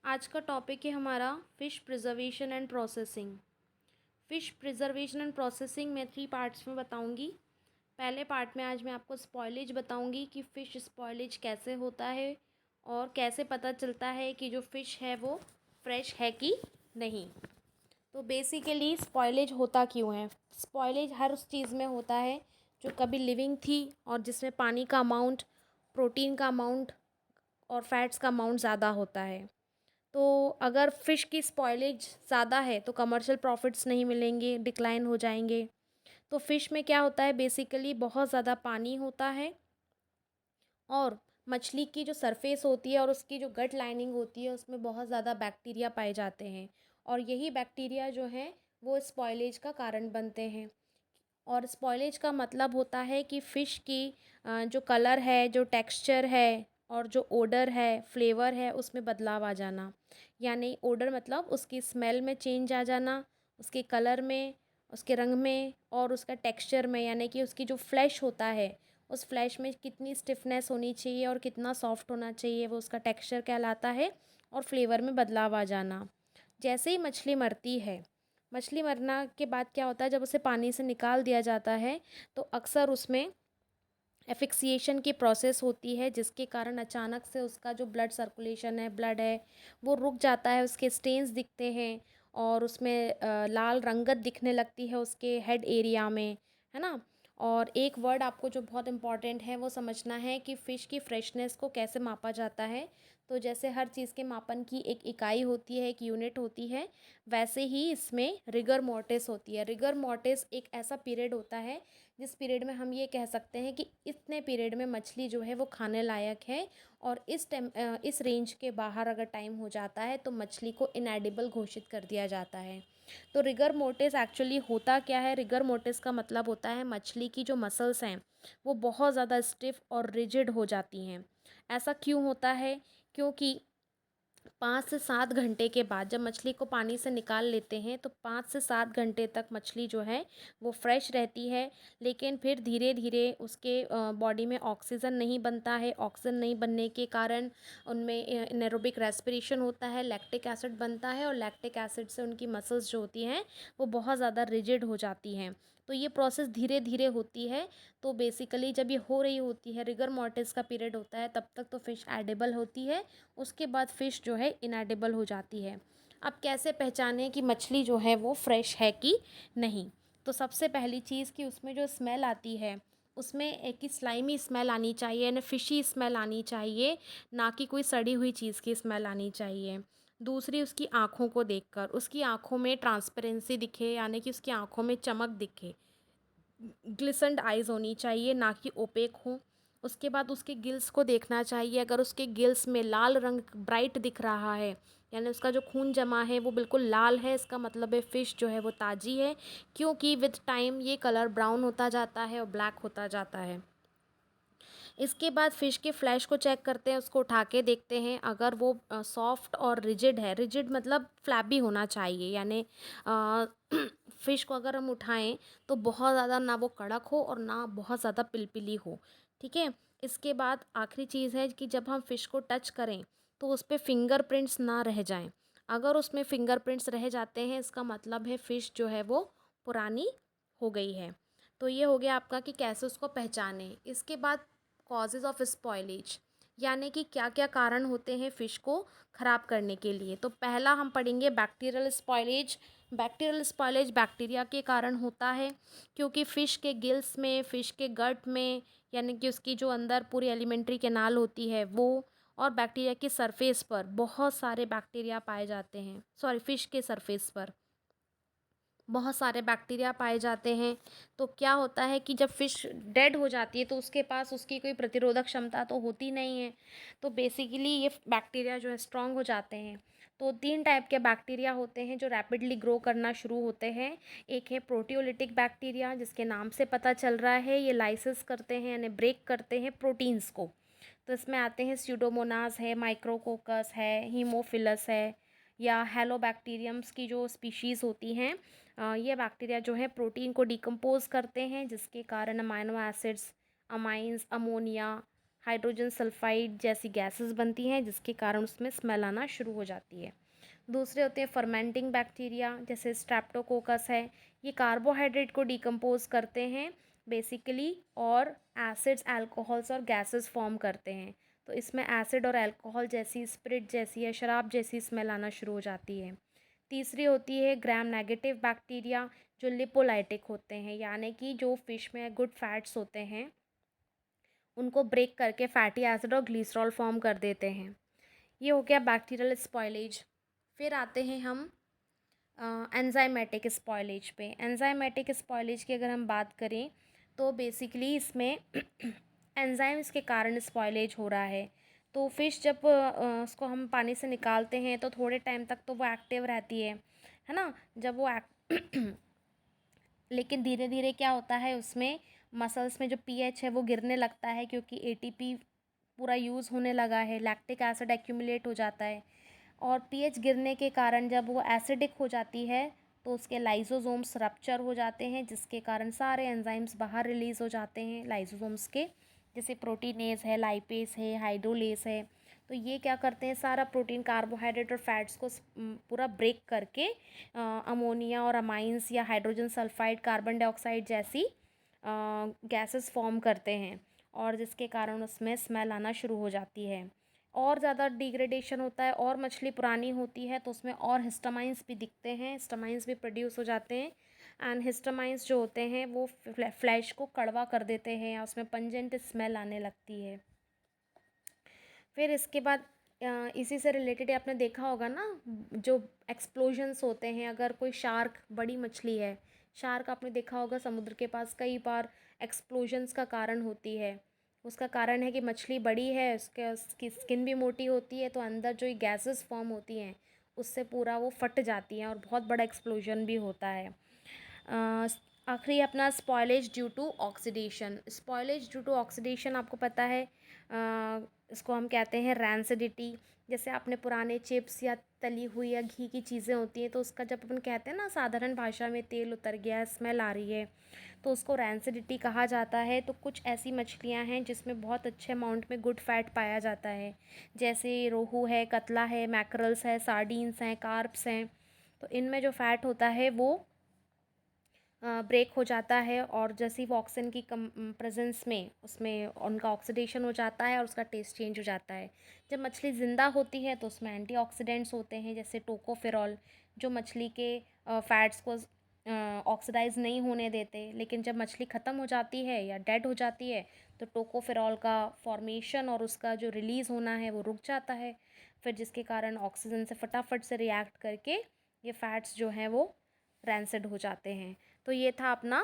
आज का टॉपिक है हमारा fish preservation and processing. Fish preservation and processing मैं 3 पार्ट्स में बताऊंगी। पहले पार्ट में आज मैं आपको स्पॉयलेज बताऊंगी कि फ़िश स्पॉयलेज कैसे होता है और कैसे पता चलता है कि जो फ़िश है वो फ्रेश है कि नहीं। तो बेसिकली स्पॉयलेज होता क्यों है? स्पॉयलेज हर उस चीज़ में होता है जो कभी लिविंग थी और जिसमें पानी का अमाउंट, प्रोटीन का अमाउंट और फैट्स का अमाउंट ज़्यादा होता है। तो अगर फ़िश की स्पॉइलेज ज़्यादा है तो कमर्शियल प्रॉफिट्स नहीं मिलेंगे, डिक्लाइन हो जाएंगे। तो फ़िश में क्या होता है, बेसिकली बहुत ज़्यादा पानी होता है और मछली की जो सरफेस होती है और उसकी जो गट लाइनिंग होती है उसमें बहुत ज़्यादा बैक्टीरिया पाए जाते हैं और यही बैक्टीरिया जो हैं वो स्पॉइलेज का कारण बनते हैं। और स्पॉइलेज का मतलब होता है कि फ़िश की जो कलर है, जो टेक्सचर है और जो ओडर है, फ्लेवर है, उसमें बदलाव आ जाना। यानी ओडर मतलब उसकी स्मेल में चेंज आ जाना, उसके कलर में, उसके रंग में और उसका टेक्सचर में, यानी कि उसकी जो फ्लैश होता है उस फ्लैश में कितनी स्टिफनेस होनी चाहिए और कितना सॉफ्ट होना चाहिए, वो उसका टेक्सचर कहलाता है। और फ्लेवर में बदलाव आ जाना। जैसे ही मछली मरती है, मछली मरना के बाद क्या होता है, जब उसे पानी से निकाल दिया जाता है तो अक्सर उसमें एफिक्सिएशन की प्रोसेस होती है जिसके कारण अचानक से उसका जो ब्लड सर्कुलेशन है, ब्लड है, वो रुक जाता है, उसके स्टेन्स दिखते हैं और उसमें लाल रंगत दिखने लगती है उसके हेड एरिया में, है ना। और एक वर्ड आपको जो बहुत इम्पॉर्टेंट है वो समझना है कि फ़िश की फ्रेशनेस को कैसे मापा जाता है। तो जैसे हर चीज़ के मापन की एक इकाई होती है, एक यूनिट होती है, वैसे ही इसमें रिगर मोर्टिस होती है। रिगर मोर्टिस एक ऐसा पीरियड होता है जिस पीरियड में हम ये कह सकते हैं कि इतने पीरियड में मछली जो है वो खाने लायक है और इस रेंज के बाहर अगर टाइम हो जाता है तो मछली को इनएडिबल घोषित कर दिया जाता है। तो रिगर मोर्टिस एक्चुअली होता क्या है? रिगर मोर्टिस का मतलब होता है मछली की जो मसल्स हैं वो बहुत ज़्यादा स्टिफ और रिजिड हो जाती हैं। ऐसा क्यों होता है? क्योंकि 5 से 7 घंटे के बाद जब मछली को पानी से निकाल लेते हैं तो 5 से 7 घंटे तक मछली जो है वो फ्रेश रहती है। लेकिन फिर धीरे धीरे उसके बॉडी में ऑक्सीजन नहीं बनता है। ऑक्सीजन नहीं बनने के कारण उनमें एनारोबिक रेस्पिरेशन होता है, लैक्टिक एसिड बनता है और लैक्टिक एसिड से उनकी मसल्स जो होती हैं वो बहुत ज़्यादा रिजिड हो जाती हैं। तो ये प्रोसेस धीरे धीरे होती है। तो बेसिकली जब ये हो रही होती है, रिगर मोर्टिस का पीरियड होता है, तब तक तो फ़िश एडिबल होती है। उसके बाद फ़िश जो है इनएडिबल हो जाती है। अब कैसे पहचानें कि मछली जो है वो फ्रेश है कि नहीं? तो सबसे पहली चीज़ कि उसमें जो स्मेल आती है उसमें एक ही स्लाइमी स्मेल आनी चाहिए, यानी फ़िशी स्मेल आनी चाहिए, ना कि कोई सड़ी हुई चीज़ की स्मेल आनी चाहिए। दूसरी, उसकी आँखों को देखकर, उसकी आँखों में ट्रांसपेरेंसी दिखे, यानी कि उसकी आँखों में चमक दिखे। ग्लिसन्ड आइज़ होनी चाहिए, ना कि ओपेक हो। उसके बाद उसके गिल्स को देखना चाहिए। अगर उसके गिल्स में लाल रंग ब्राइट दिख रहा है, यानी उसका जो खून जमा है वो बिल्कुल लाल है, इसका मतलब है फ़िश जो है वो ताज़ी है। क्योंकि विद टाइम ये कलर ब्राउन होता जाता है और ब्लैक होता जाता है। इसके बाद फ़िश के फ्लैश को चेक करते हैं, उसको उठा के देखते हैं। अगर वो सॉफ्ट और रिजिड है, रिजिड मतलब फ्लैबी होना चाहिए, यानी फ़िश को अगर हम उठाएं तो बहुत ज़्यादा ना वो कड़क हो और ना बहुत ज़्यादा पिलपिली हो। ठीक है। इसके बाद आखिरी चीज़ है कि जब हम फ़िश को टच करें तो उस पर फिंगरप्रिंट्स ना रह जाएं। अगर उसमें फिंगरप्रिंट्स रह जाते हैं इसका मतलब है फ़िश जो है वो पुरानी हो गई है। तो ये हो गया आपका कि कैसे उसको पहचानें। इसके बाद कॉजेज़ ऑफ स्पॉइलेज, यानी कि क्या क्या कारण होते हैं फ़िश को ख़राब करने के लिए। तो पहला हम पढ़ेंगे bacterial spoilage. Bacterial spoilage bacteria के कारण होता है, क्योंकि फ़िश के गिल्स में, फ़िश के गट में, यानी कि उसकी जो अंदर पूरी एलिमेंट्री कैनाल होती है वो, और बैक्टीरिया की सरफेस पर बहुत सारे बैक्टीरिया पाए जाते हैं। सॉरी, फ़िश के सरफेस पर बहुत सारे बैक्टीरिया पाए जाते हैं। तो क्या होता है कि जब फ़िश डेड हो जाती है तो उसके पास उसकी कोई प्रतिरोधक क्षमता तो होती नहीं है। तो बेसिकली ये बैक्टीरिया जो है स्ट्रॉन्ग हो जाते हैं। तो 3 टाइप के बैक्टीरिया होते हैं जो रैपिडली ग्रो करना शुरू होते हैं। एक है प्रोटियोलिटिक बैक्टीरिया, जिसके नाम से पता चल रहा है ये लाइसिस करते हैं, यानी ब्रेक करते हैं प्रोटीन्स को। तो इसमें आते हैं स्यूडोमोनास है, माइक्रोकोकस है, हीमोफिलस है, या हेलोबैक्टीरियम्स की जो स्पीशीज़ होती हैं। ये बैक्टीरिया जो है प्रोटीन को डिकम्पोज करते हैं, जिसके कारण amino acids, amines, ammonia, hydrogen sulphide जैसी गैसेस बनती हैं जिसके कारण उसमें स्मेल आना शुरू हो जाती है। दूसरे होते हैं फर्मेंटिंग बैक्टीरिया, जैसे स्ट्रेप्टोकोकस है। ये कार्बोहाइड्रेट को डिकम्पोज करते हैं बेसिकली, और एसिड्स, अल्कोहल्स और गैसेस फॉर्म करते हैं। तो इसमें एसिड और अल्कोहल जैसी, स्पिरिट जैसी या शराब जैसी स्मेल आना शुरू हो जाती है। तीसरी होती है ग्राम नेगेटिव बैक्टीरिया, जो लिपोलाइटिक होते हैं, यानी कि जो फिश में गुड फैट्स होते हैं उनको ब्रेक करके फैटी एसिड और ग्लिसरॉल फॉर्म कर देते हैं। ये हो गया बैक्टीरियल स्पॉयलेज। फिर आते हैं हम एंजाइमेटिक स्पॉयलेज पे। एंजाइमेटिक स्पॉयलेज की अगर हम बात करें तो बेसिकली इसमें एंजाइम्स के कारण स्पॉयलेज हो रहा है। तो फिश जब उसको हम पानी से निकालते हैं तो थोड़े टाइम तक तो वो एक्टिव रहती है ना, जब वो लेकिन धीरे धीरे क्या होता है उसमें मसल्स में जो पीएच है वो गिरने लगता है, क्योंकि एटीपी पूरा यूज़ होने लगा है, लैक्टिक एसिड एक्यूमुलेट हो जाता है, और पीएच गिरने के कारण जब वो एसिडिक हो जाती है तो उसके लाइसोसोम्स रप्चर हो जाते हैं, जिसके कारण सारे एंजाइम्स बाहर रिलीज़ हो जाते हैं लाइसोसोम्स के, जैसे प्रोटीनेज है, लाइपेस है, हाइड्रोलेस है। तो ये क्या करते हैं, सारा प्रोटीन, कार्बोहाइड्रेट और फैट्स को पूरा ब्रेक करके अमोनिया और अमाइंस या हाइड्रोजन सल्फाइड, कार्बन डाइऑक्साइड जैसी गैसेस फॉर्म करते हैं, और जिसके कारण उसमें स्मेल आना शुरू हो जाती है। और ज़्यादा डिग्रेडेशन होता है और मछली पुरानी होती है तो उसमें और हिस्टामाइंस भी दिखते हैं, हिस्टामाइंस भी प्रोड्यूस हो जाते हैं। एंड हिस्टामाइंस जो होते हैं वो फ्लैश को कड़वा कर देते हैं या उसमें पंजेंट स्मेल आने लगती है। फिर इसके बाद इसी से रिलेटेड आपने देखा होगा ना, जो एक्सप्लोजन्स होते हैं, अगर कोई शार्क, बड़ी मछली है, शार्क आपने देखा होगा समुद्र के पास कई बार एक्सप्लोजन्स का कारण होती है। उसका कारण है कि मछली बड़ी है, उसकी स्किन भी मोटी होती है, तो अंदर जो ये गैसेस फॉर्म होती हैं उससे पूरा वो फट जाती हैं और बहुत बड़ा एक्सप्लोजन भी होता है। आखिरी अपना spoilage due to oxidation. Spoilage due to oxidation आपको पता है, इसको हम कहते हैं रैंसिडिटी। जैसे आपने पुराने चिप्स या तली हुई या घी की चीज़ें होती हैं तो उसका जब अपन कहते हैं ना साधारण भाषा में तेल उतर गया है, स्मेल आ रही है, तो उसको रैंसिडिटी कहा जाता है। तो कुछ ऐसी मछलियां हैं जिसमें बहुत अच्छे अमाउंट में गुड फैट पाया जाता है, जैसे रोहू है, कतला है, मैकरल्स है, सार्डीन्स हैं, कार्प्स हैं। तो इनमें जो फ़ैट होता है वो ब्रेक हो जाता है, और जैसे वो ऑक्सीजन की कम प्रेजेंस में उसमें उनका ऑक्सीडेशन हो जाता है और उसका टेस्ट चेंज हो जाता है। जब मछली ज़िंदा होती है तो उसमें एंटीऑक्सीडेंट्स होते हैं, जैसे टोकोफेरॉल, जो मछली के फैट्स को ऑक्सीडाइज नहीं होने देते। लेकिन जब मछली ख़त्म हो जाती है या डेड हो जाती है तो टोकोफेरॉल का फॉर्मेशन और उसका जो रिलीज़ होना है वो रुक जाता है, फिर जिसके कारण ऑक्सीजन से फटाफट से रिएक्ट करके ये फैट्स जो हैं वो रैंसिड हो जाते हैं। तो ये था अपना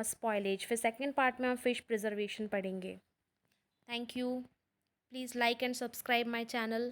स्पॉयलेज। फिर सेकंड पार्ट में हम फिश प्रिजर्वेशन पढ़ेंगे। Thank you. Please like and subscribe my channel.